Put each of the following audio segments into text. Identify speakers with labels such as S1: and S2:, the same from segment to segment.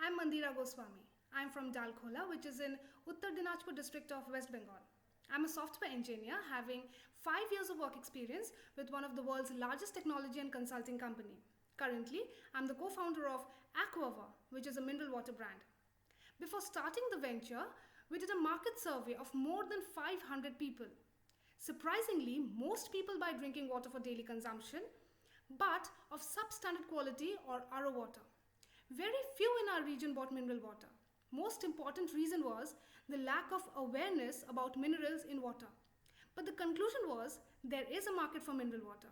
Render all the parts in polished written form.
S1: I'm Mandira Goswami. I'm from Dalkola, which is in Uttar Dinajpur district of West Bengal. I'm a software engineer having 5 years of work experience with one of the world's largest technology and consulting company. Currently, I'm the co-founder of Aquava, which is a mineral water brand. Before starting the venture, we did a market survey of more than 500 people. Surprisingly, most people buy drinking water for daily consumption, but of substandard quality or RO water. Very few in our region bought mineral water. Most important reason was the lack of awareness about minerals in water. But the conclusion was there is a market for mineral water.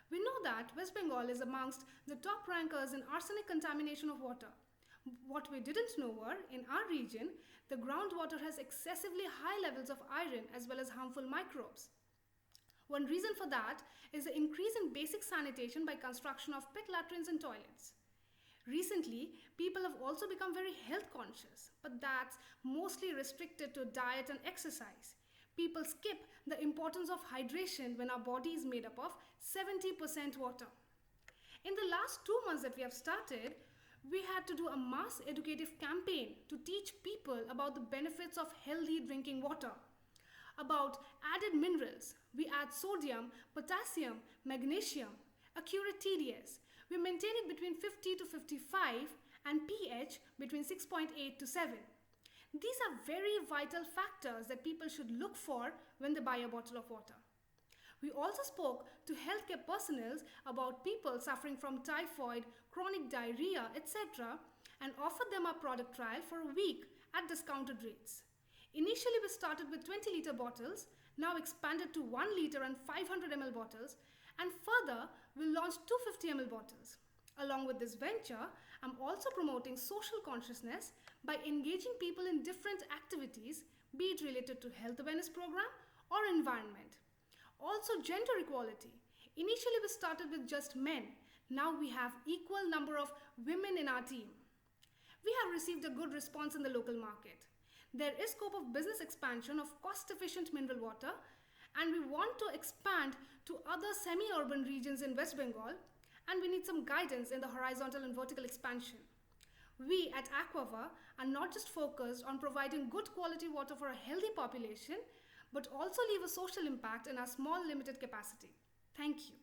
S1: We know that West Bengal is amongst the top rankers in arsenic contamination of water. What we didn't know were, in our region, the groundwater has excessively high levels of iron as well as harmful microbes. One reason for that is the increase in basic sanitation by construction of pit latrines and toilets. Recently, people have also become very health conscious, but that's mostly restricted to diet and exercise. People skip the importance of hydration when our body is made up of 70% water. In the last 2 months that we have started, we had to do a mass educative campaign to teach people about the benefits of healthy drinking water. About added minerals, we add sodium, potassium, magnesium, accurate TDS. We maintain it between 50 to 55 and pH between 6.8 to 7. These are very vital factors that people should look for when they buy a bottle of water. We also spoke to healthcare personnel about people suffering from typhoid, chronic diarrhea, etc. and offered them a product trial for a week at discounted rates. Initially, we started with 20-liter bottles, now expanded to 1 liter and 500 ml bottles, and further, we'll launch 250 ml bottles. Along with this venture, I'm also promoting social consciousness by engaging people in different activities, be it related to health awareness program or environment. Also, gender equality. Initially, we started with just men. Now we have equal number of women in our team. We have received a good response in the local market. There is scope of business expansion of cost-efficient mineral water, and we want to expand to other semi-urban regions in West Bengal, and we need some guidance in the horizontal and vertical expansion. We at Aquava are not just focused on providing good quality water for a healthy population, but also leave a social impact in our small limited capacity. Thank you.